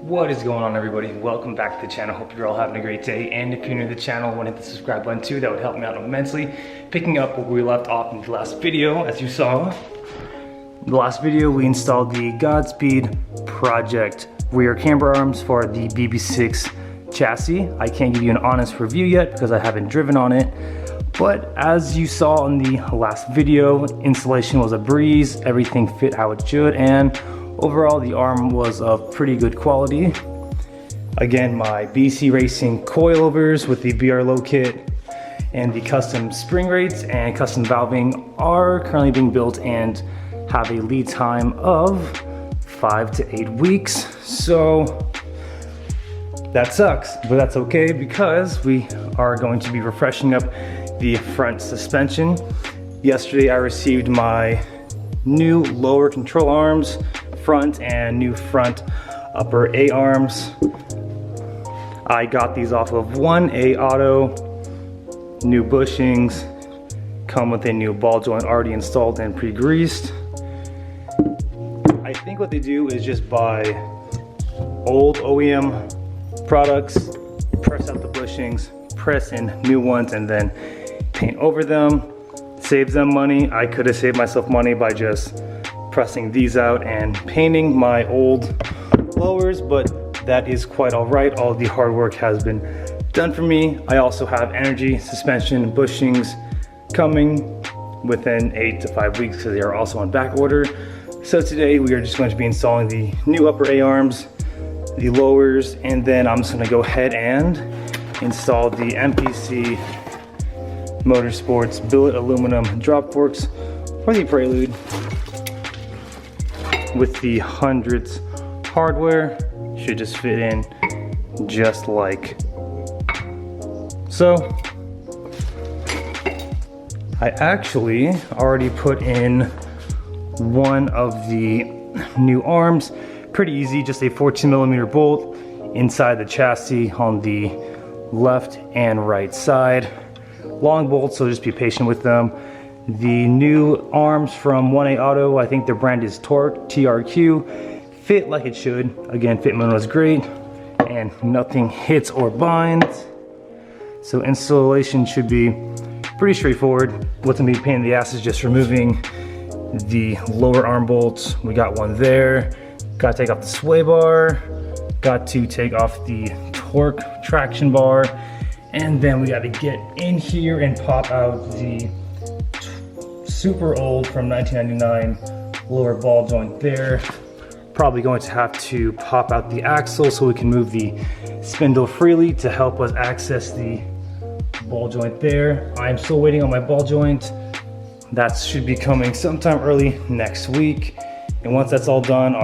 What is going on, everybody? Welcome back to the channel. Hope you're all having a great day. And if you're new to the channel, want to hit the subscribe button too. That would help me out immensely. Picking up where we left off in the last video, as you saw. In the last video, we installed the Godspeed Project rear camber arms for the BB6 chassis. I can't give you an honest review yet because I haven't driven on it. But as you saw in the last video, installation was a breeze. Everything fit how it should, and overall the arm was of pretty good quality. Again, my BC Racing coilovers with the BR Low kit and the custom spring rates and custom valving are currently being built and have a lead time of 5 to 8 weeks. So that sucks, but that's okay because we are going to be refreshing up the front suspension. Yesterday I received my new lower control arms, front, and new front upper A arms. I got these off of 1A Auto. New bushings, come with a new ball joint already installed and pre-greased. I think what they do is just buy old OEM products, press out the bushings, press in new ones, and then paint over them. Saves them money. I could have saved myself money by just pressing these out and painting my old lowers, but that is quite all right. All the hard work has been done for me. I also have energy suspension bushings coming within 8 to 5 weeks because they are also on back order. So today we are just going to be installing the new upper A arms, the lowers, and then I'm just going to go ahead and install the MPC Motorsports billet aluminum drop forks for the Prelude with the hundreds hardware. Should just fit in just like so. I actually already put in one of the new arms. Pretty easy, just a 14mm bolt inside the chassis on the left and right side. Long bolts, so just be patient with them. The new arms from 1A Auto, I think their brand is Torque, TRQ, fit like it should. Again, fitment was great, and nothing hits or binds. So installation should be pretty straightforward. What's gonna be a pain in the ass is just removing the lower arm bolts. We got one there. Got to take off the sway bar. Got to take off the torque traction bar. And then we got to get in here and pop out the super old from 1999 lower ball joint there. Probably going to have to pop out the axle so we can move the spindle freely to help us access the ball joint there. I'm still waiting on my ball joint. That should be coming sometime early next week. And once that's all done,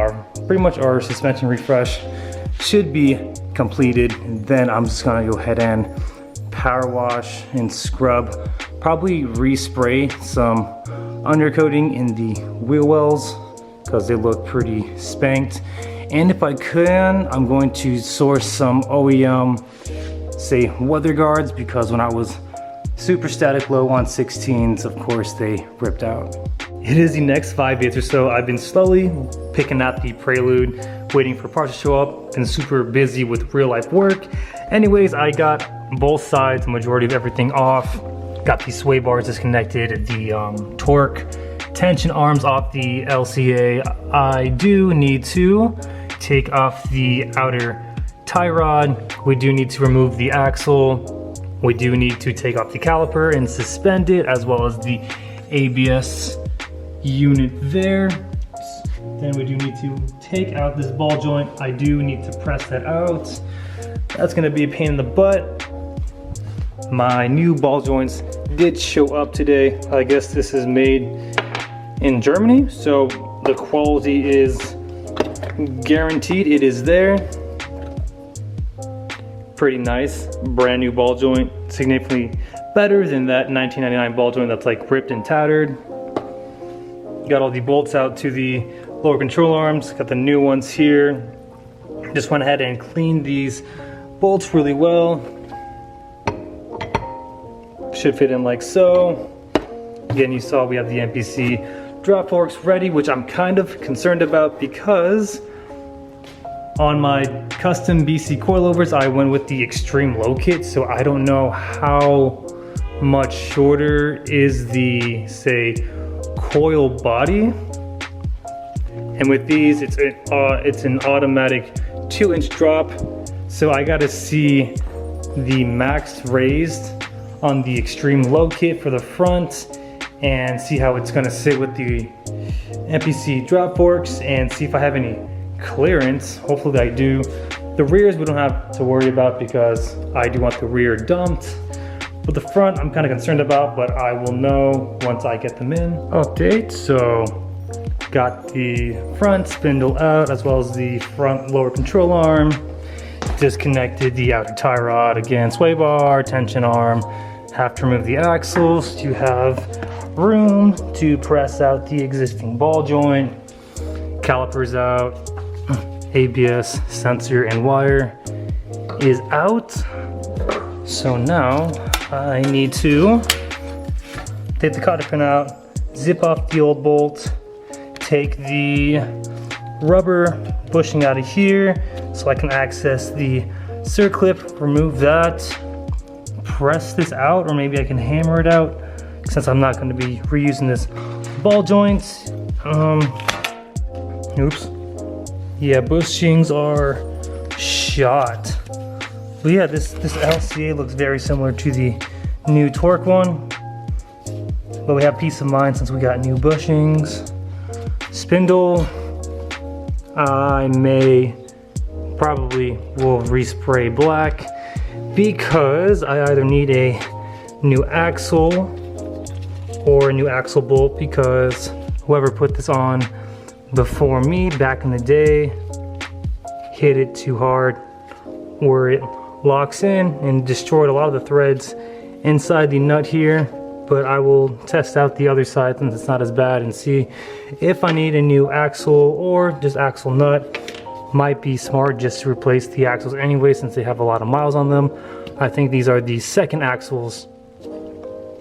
pretty much our suspension refresh should be completed. And then I'm just gonna go ahead and power wash and scrub, probably respray some undercoating in the wheel wells because they look pretty spanked. And if I can, I'm going to source some OEM, say, weather guards, because when I was super static low on 16s, of course they ripped out. It is the next 5 days or so. I've been slowly picking out the Prelude, waiting for parts to show up, and super busy with real life work. Anyways, I got both sides, the majority of everything off. Got the sway bars disconnected, the torque tension arms off the LCA. I do need to take off the outer tie rod. We do need to remove the axle. We do need to take off the caliper and suspend it, as well as the ABS unit there. Then we do need to take out this ball joint. I do need to press that out. That's gonna be a pain in the butt. My new ball joints did show up today. I guess this is made in Germany, so the quality is guaranteed. It is there. Pretty nice, brand new ball joint, significantly better than that 1999 ball joint that's like ripped and tattered. Got all the bolts out to the lower control arms, got the new ones here. Just went ahead and cleaned these bolts really well. Should fit in like so. Again, you saw we have the MPC drop forks ready, which I'm kind of concerned about because On my custom BC coilovers, I went with the extreme low kit, so I don't know how much shorter is the, say, coil body. And with these, it's an automatic 2-inch drop, so I gotta see the max raised on the extreme low kit for the front and see how it's gonna sit with the MPC drop forks and see if I have any clearance. Hopefully I do. The rears we don't have to worry about because I do want the rear dumped. But the front I'm kind of concerned about, but I will know once I get them in. Update, so got the front spindle out as well as the front lower control arm. Disconnected the outer tie rod, again, sway bar, tension arm. Have to remove the axles to have room to press out the existing ball joint. Calipers out. ABS sensor and wire is out. So now I need to take the cotter pin out, zip off the old bolt, take the rubber bushing out of here so I can access the circlip, remove that, press this out, or maybe I can hammer it out since I'm not going to be reusing this ball joint. Oops. Yeah, bushings are shot. But yeah, this LCA looks very similar to the new Torque one. But we have peace of mind since we got new bushings. Spindle, I probably will respray black because I either need a new axle or a new axle bolt because whoever put this on before me back in the day hit it too hard where it locks in and destroyed a lot of the threads inside the nut here. But I will test out the other side since it's not as bad and see if I need a new axle or just axle nut. Might be smart just to replace the axles anyway since they have a lot of miles on them. I think these are the second axles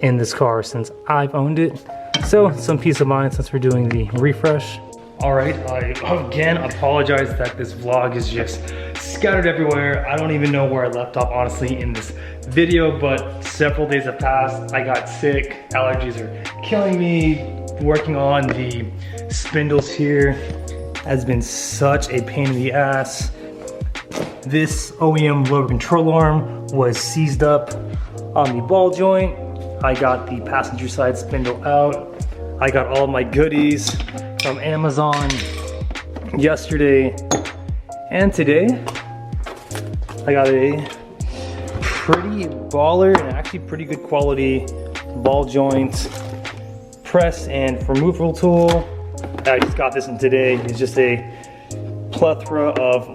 in this car since I've owned it. So some peace of mind since we're doing the refresh. All right, I again apologize that this vlog is just scattered everywhere. I don't even know where I left off honestly in this video, but several days have passed. I got sick, allergies are killing me. Working on the spindles here has been such a pain in the ass. This OEM lower control arm was seized up on the ball joint. I got the passenger side spindle out. I got all my goodies from Amazon yesterday and today. I got a pretty baller and actually pretty good quality ball joint press and removal tool. I just got this one today. It's just a plethora of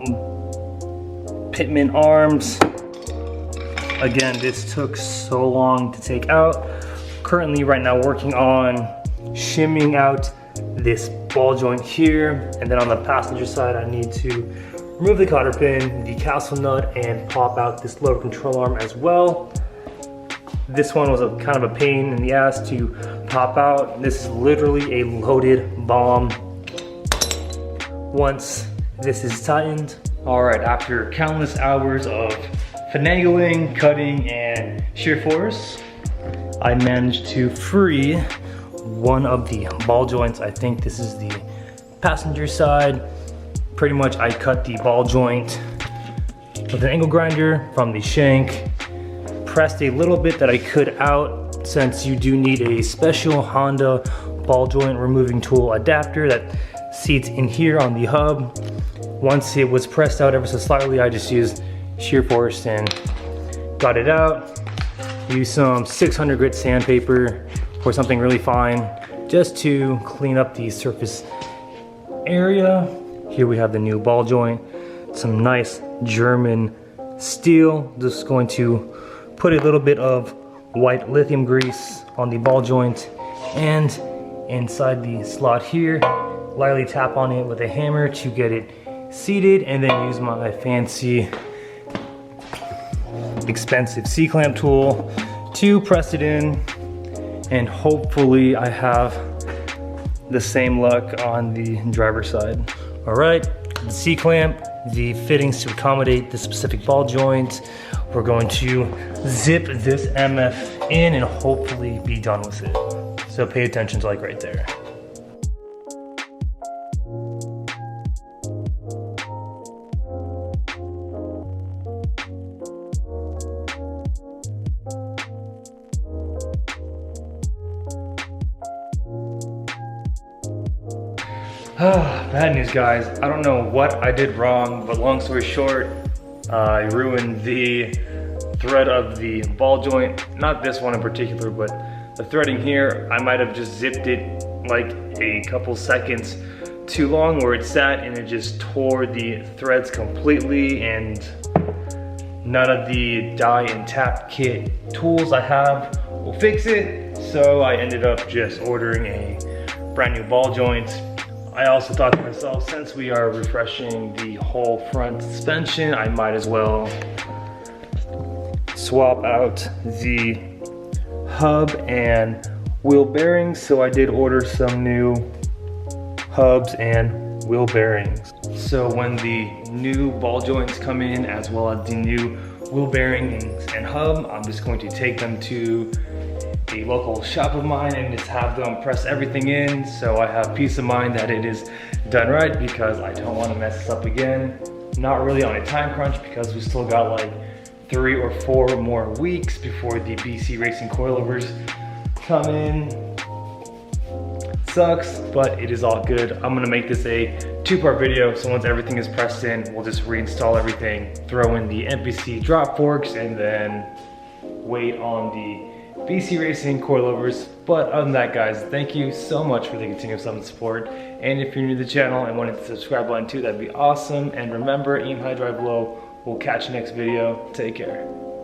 pitman arms. Again, this took so long to take out. Currently right now working on shimming out this ball joint here, and then on the passenger side I need to remove the cotter pin, the castle nut, and pop out this lower control arm as well. This one was a kind of a pain in the ass to pop out. This is literally a loaded bomb once this is tightened. All right, after countless hours of finagling, cutting, and shear force, I managed to free one of the ball joints. I think this is the passenger side. Pretty much I cut the ball joint with an angle grinder from the shank, pressed a little bit that I could out since you do need a special Honda ball joint removing tool adapter that seats in here on the hub. Once it was pressed out ever so slightly, I just used shear force and got it out. Use some 600 grit sandpaper or something really fine just to clean up the surface area. Here we have the new ball joint, some nice German steel. Just going to put a little bit of white lithium grease on the ball joint and inside the slot here. Lightly tap on it with a hammer to get it seated, and then use my fancy expensive C-clamp tool to press it in, and hopefully I have the same luck on the driver's side. All right, the C-clamp the fittings to accommodate the specific ball joint. We're going to zip this MF in and hopefully be done with it. So pay attention to like right there. Bad news, guys. I don't know what I did wrong, but long story short, I ruined the thread of the ball joint. Not this one in particular, but the threading here. I might have just zipped it like a couple seconds too long where it sat, and it just tore the threads completely, and none of the die and tap kit tools I have will fix it. So I ended up just ordering a brand new ball joint. I also thought to myself, since we are refreshing the whole front suspension, I might as well swap out the hub and wheel bearings. So I did order some new hubs and wheel bearings. So when the new ball joints come in, as well as the new wheel bearings and hub, I'm just going to take them to a local shop of mine and just have them press everything in, so I have peace of mind that it is done right, because I don't want to mess this up again. Not really on a time crunch, because we still got like 3 or 4 more weeks before the BC Racing coilovers come in. Sucks, but it is all good. I'm gonna make this a 2-part video, so once everything is pressed in, we'll just reinstall everything, throw in the NPC drop forks, and then wait on the BC Racing coilovers. But other than that, guys, thank you so much for the continuous love and support. And if you're new to the channel and wanted to subscribe button too, that'd be awesome. And remember, aim high, drive low. We'll catch you next video. Take care.